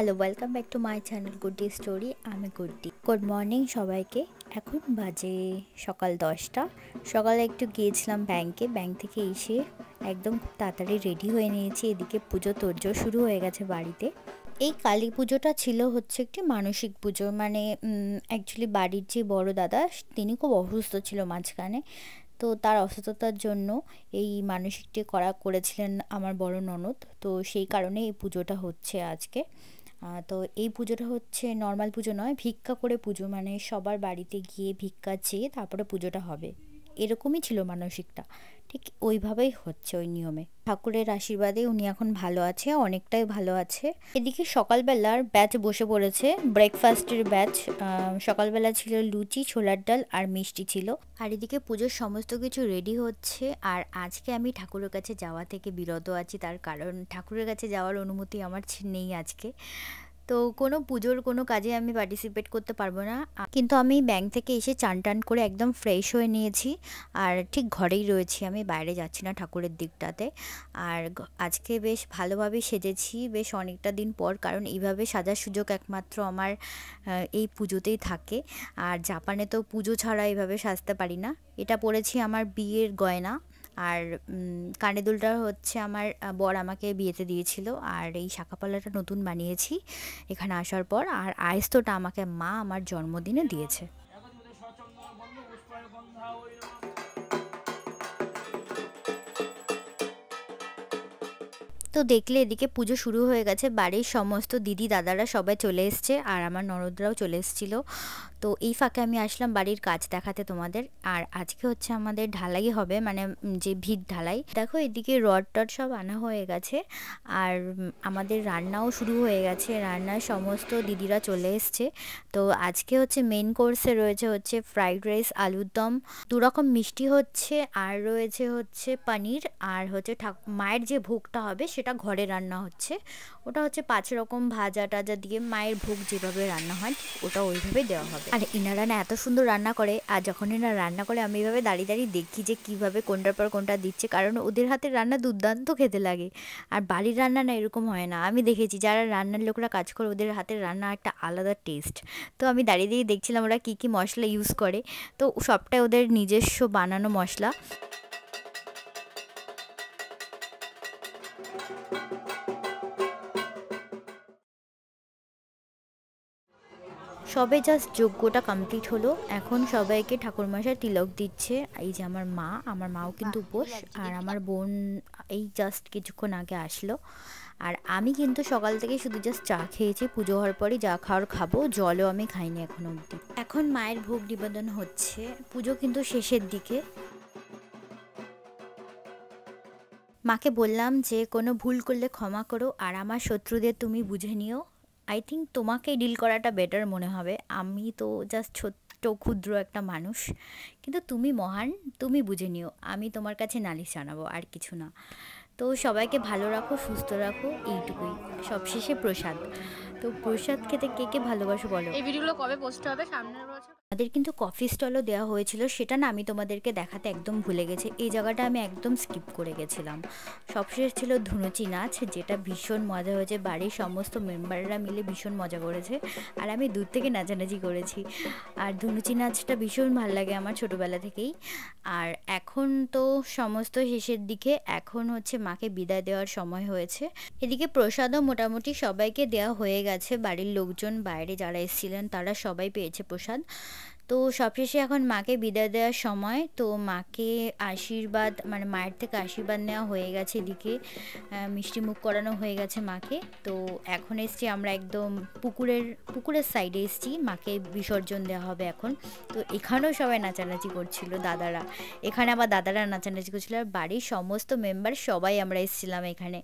Hello, welcome back to my channel Guddi story. আমি গুড্ডি। Good morning সবাইকে। এখন বাজে সকাল 10টা। সকালে একটু গিয়েছিলাম ব্যাংকে, ব্যাংক থেকে এসে একদম খুব তাড়াতাড়ি রেডি হয়ে নিয়েছি। এদিকে পুজো তোড়জোড় শুরু হয়ে গেছে বাড়িতে। এই কালী পুজোটা ছিল হচ্ছে একটি মানসিক পুজো, মানে অ্যাকচুয়ালি বাড়ির যে বড় দাদা তিনি খুব অসুস্থ ছিল মাঝখানে। তো তার অসুস্থতার জন্য এই মানসিকটি করেছিলেন আমার বড় ননদ। তো সেই কারণে এই পুজোটা হচ্ছে আজকে। তো এই পুজোটা হচ্ছে নর্মাল পুজো নয়, ভিক্ষা করে পুজো, মানে সবার বাড়িতে গিয়ে ভিক্ষা চেয়ে তারপরে পুজোটা হবে। এরকমই ছিল মানসিকটা, ঠিক ওইভাবেই হচ্ছে ওই নিয়মে। ঠাকুরের আশীর্বাদে উনি এখন ভালো আছে, অনেকটাই ভালো আছে। এদিকে সকালবেলার ব্যাচ বসে পড়েছে, ব্রেকফাস্টের ব্যাচ। সকালবেলা ছিল লুচি, ছোলার ডাল আর মিষ্টি ছিল। আর এদিকে পুজোর সমস্ত কিছু রেডি হচ্ছে। আর আজকে আমি ঠাকুরের কাছে যাওয়া থেকে বিরত আছি, তার কারণ ঠাকুরের কাছে যাওয়ার অনুমতি আমার নেই আজকে। তো কোনো পুজোর কোনো কাজে আমি পার্টিসিপেট করতে পারবো না, কিন্তু আমি ব্যাংক থেকে এসে চান টান করে একদম ফ্রেশ হয়ে নিয়েছি। আর ঠিক ঘরেই রয়েছি, আমি বাইরে যাচ্ছি না ঠাকুরের দিকটাতে। আর আজকে বেশ ভালোভাবে সেজেছি, বেশ অনেকটা দিন পর, কারণ এইভাবে সাজার সুযোগ একমাত্র আমার এই পুজোতেই থাকে। আর জাপানে তো পুজো ছাড়া এইভাবে সাজতে পারি না। এটা পরেছি আমার বিয়ের গয়না। আর কানের দুলটা হচ্ছে আমার বর আমাকে বিয়েতে দিয়েছিল। আর এই শাঁখাপালাটা নতুন বানিয়েছি এখানে আসার পর। আর আইস্তটা আমাকে মা আমার জন্মদিনে দিয়েছে। তো দেখলে এদিকে পুজো শুরু হয়ে গেছে, বাড়ির সমস্ত দিদি দাদারা সবাই চলে এসছে, আর আমার ননদরাও চলে এসেছিল। তো এই ফাঁকে আমি আসলাম বাড়ির কাজ দেখাতে তোমাদের। আর আজকে হচ্ছে আমাদের ঢালাই হবে, মানে যে ভিত ঢালাই। দেখো এদিকে রড টড সব আনা হয়ে গেছে। আর আমাদের রান্নাও শুরু হয়ে গেছে, রান্নার সমস্ত দিদিরা চলে এসছে। তো আজকে হচ্ছে মেন কোর্সে রয়েছে হচ্ছে ফ্রাইড রাইস, আলুর দম, দুরকম মিষ্টি হচ্ছে, আর রয়েছে হচ্ছে পনির, আর হচ্ছে মায়ের যে ভোগটা হবে সেটা ঘরে রান্না হচ্ছে। ওটা হচ্ছে 5 রকম ভাজা টাজা দিয়ে মায়ের ভোগ যেভাবে রান্না হয় ওটা ওইভাবেই দেওয়া হবে। আর ইনারা না এত সুন্দর রান্না করে, আর যখন এনারা রান্না করে আমি এইভাবে দাঁড়িয়ে দাঁড়িয়ে দেখি যে কীভাবে কোনটার পর কোনটা দিচ্ছে, কারণ ওদের হাতের রান্না দুর্দান্ত খেতে লাগে। আর বাড়ির রান্না না এরকম হয় না, আমি দেখেছি যারা রান্নার লোকরা কাজ করে ওদের হাতের রান্না একটা আলাদা টেস্ট। তো আমি দাঁড়িয়ে দাঁড়িয়ে দেখছিলাম ওরা কী কী মশলা ইউজ করে। তো সবটাই ওদের নিজস্ব বানানো মশলা। সবে জাস্ট যজ্ঞটা কমপ্লিট হলো, এখন সবাইকে ঠাকুরমশাই তিলক দিচ্ছে। এই যে আমার মাও কিন্তু উপোস, আর আমার বোন এই জাস্ট কিছুক্ষণ আগে আসলো। আর আমি কিন্তু সকাল থেকে শুধু জাস্ট চা খেয়েছি, পুজো হওয়ার পরই যা খাওয়ার খাবো, জলও আমি খাইনি এখন অবধি। এখন মায়ের ভোগ নিবেদন হচ্ছে, পুজো কিন্তু শেষের দিকে। মাকে বললাম যে কোনো ভুল করলে ক্ষমা করো, আর আমার শত্রুদের তুমি বুঝে নিও। আই থিঙ্ক তোমাকে ডিল করাটা বেটার মনে হবে, আমি তো জাস্ট ছোট্ট ক্ষুদ্র একটা মানুষ, কিন্তু তুমি মহান, তুমি বুঝে নিও, আমি তোমার কাছে নালিশ জানাবো, আর কিছু না। তো সবাইকে ভালো রাখো, সুস্থ রাখো, এইটুকুই। সবশেষে প্রসাদ। তো প্রসাদ খেতে কে কে ভালোবাসো বলো। এই ভিডিওগুলো কবে পোস্ট হবে সামনের বছর? আমাদের কিন্তু কফি স্টলও দেওয়া হয়েছিল, সেটা না আমি তোমাদেরকে দেখাতে একদম ভুলে গেছি, এই জায়গাটা আমি একদম স্কিপ করে গেছিলাম। সবশেষ ছিল ধুনুচি নাচ, যেটা ভীষণ মজা হয়েছে, বাড়ির সমস্ত মেম্বাররা মিলে ভীষণ মজা করেছে। আর আমি দূর থেকে নাচানাচি করেছি। আর ধুনুচি নাচটা ভীষণ ভালো লাগে আমার ছোটোবেলা থেকেই। আর এখন তো সমস্ত শেষের দিকে, এখন হচ্ছে মাকে বিদায় দেওয়ার সময় হয়েছে। এদিকে প্রসাদও মোটামুটি সবাইকে দেওয়া হয়ে গেছে, বাড়ির লোকজন বাইরে যারা এসেছিলেন তারা সবাই পেয়েছে প্রসাদ। তো সবশেষে এখন মাকে বিদায় দেওয়ার সময়, তো মাকে আশীর্বাদ, মানে মায়ের থেকে আশীর্বাদ নেওয়া হয়ে গেছে। এদিকে মিষ্টি মুখ করানো হয়ে গেছে মাকে। তো এখন এসছি আমরা একদম পুকুরের সাইডে এসছি, মাকে বিসর্জন দেওয়া হবে এখন। তো এখানেও সবাই নাচানাচি করছিল দাদারা, এখানে আবার দাদারা নাচানাচি করছিল, আর বাড়ির সমস্ত মেম্বার সবাই আমরা এসেছিলাম এখানে।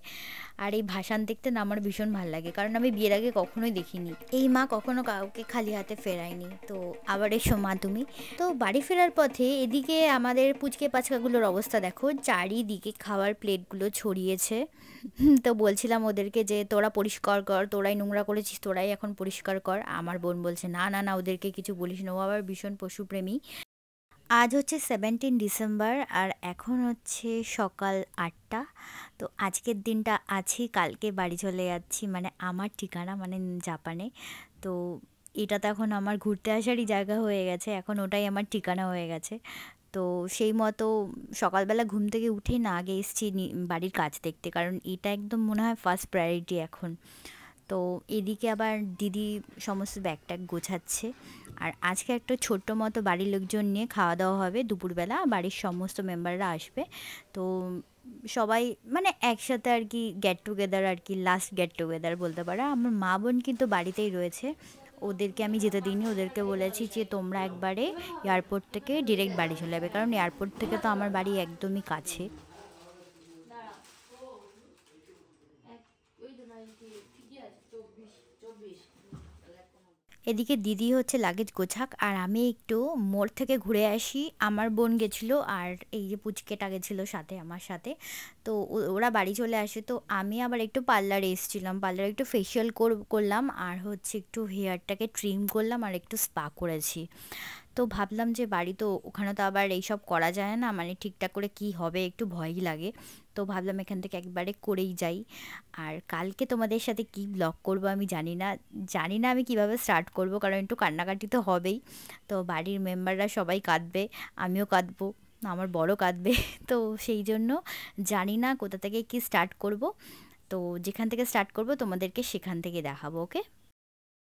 আর এই ভাসান দেখতে না আমার ভীষণ ভালো লাগে, কারণ আমি বিয়ের আগে কখনোই দেখিনি, এই মা কখনো কাউকে খালি হাতে ফেরায়নি। তো আবার এসো মা তুমি। তো বাড়ি ফেরার পথে এদিকে আমাদের পুচকে পাচকাগুলোর অবস্থা দেখো, চারিদিকে খাওয়ার প্লেটগুলো ছড়িয়েছে। তো বলছিলাম ওদেরকে যে তোরা পরিষ্কার কর, তোরাই নোংরা করেছিস, তোরাই এখন পরিষ্কার কর। আমার বোন বলছে না না না, ওদেরকে কিছু বলিস না, ও আবার ভীষণ পশুপ্রেমী। আজ হচ্ছে 17 ডিসেম্বর আর এখন হচ্ছে সকাল 8টা। তো আজকের দিনটা আছি, কালকে বাড়ি চলে যাচ্ছি, মানে আমার ঠিকানা মানে জাপানে। তো এটা তো এখন আমার ঘুরতে আসারই জায়গা হয়ে গেছে, এখন ওটাই আমার ঠিকানা হয়ে গেছে। তো সেই মতো সকালবেলা ঘুম থেকে উঠেই না আগে এসেছি বাড়ির কাজ দেখতে, কারণ এটা একদম মনে হয় ফার্স্ট প্রায়োরিটি এখন। তো এদিকে আবার দিদি সমস্ত ব্যাগ ট্যাগ গোছাচ্ছে। আর আজকে একটা ছোট্ট মতো বাড়ির লোকজন নিয়ে খাওয়া দাওয়া হবে দুপুরবেলা, বাড়ির সমস্ত মেম্বাররা আসবে। তো সবাই মানে একসাথে আর কি গেট টুগেদার, আর কি লাস্ট গেট টুগেদার বলতে পারো। আমার মা বোন কিন্তু বাড়িতেই রয়েছে, ওদেরকে আমি যেতে দিইনি, ওদেরকে বলেছি যে তোমরা একবারে এয়ারপোর্ট থেকে ডিরেক্ট বাড়ি চলে যাবে, কারণ এয়ারপোর্ট থেকে তো আমার বাড়ি একদমই কাছে। এদিকে দিদি হচ্ছে লাগেজ গোছাক আর আমি একটু মোড় থেকে ঘুরে আসি। আমার বোন গেছিলো আর এই যে পুচকেটা গেছিলো সাথে আমার সাথে। তো ওরা বাড়ি চলে আসে, তো আমি আবার একটু পার্লারে এসেছিলাম, পার্লারে একটু ফেসিয়াল করলাম আর হচ্ছে একটু হেয়ারটাকে ট্রিম করলাম আর একটু স্পা করেছি। তো ভাবলাম যে বাড়ি তো ওখানে তো আবার এইসব করা যায় না, মানে ঠিকঠাক করে কি হবে একটু ভয়ই লাগে। তো ভাবলাম এখান থেকে একবারে করেই যাই। আর কালকে তোমাদের সাথে কি ব্লগ করব আমি জানি না আমি কিভাবে স্টার্ট করব, কারণ একটু কান্নাকাটি তো হবেই। তো বাড়ির মেম্বাররা সবাই কাঁদবে, আমিও কাঁদবো, আমার বড় কাঁদবে। তো সেই জন্য জানি না কোথা থেকে কি স্টার্ট করব। তো যেখান থেকে স্টার্ট করব তোমাদেরকে সেখান থেকে দেখাবো, ওকে।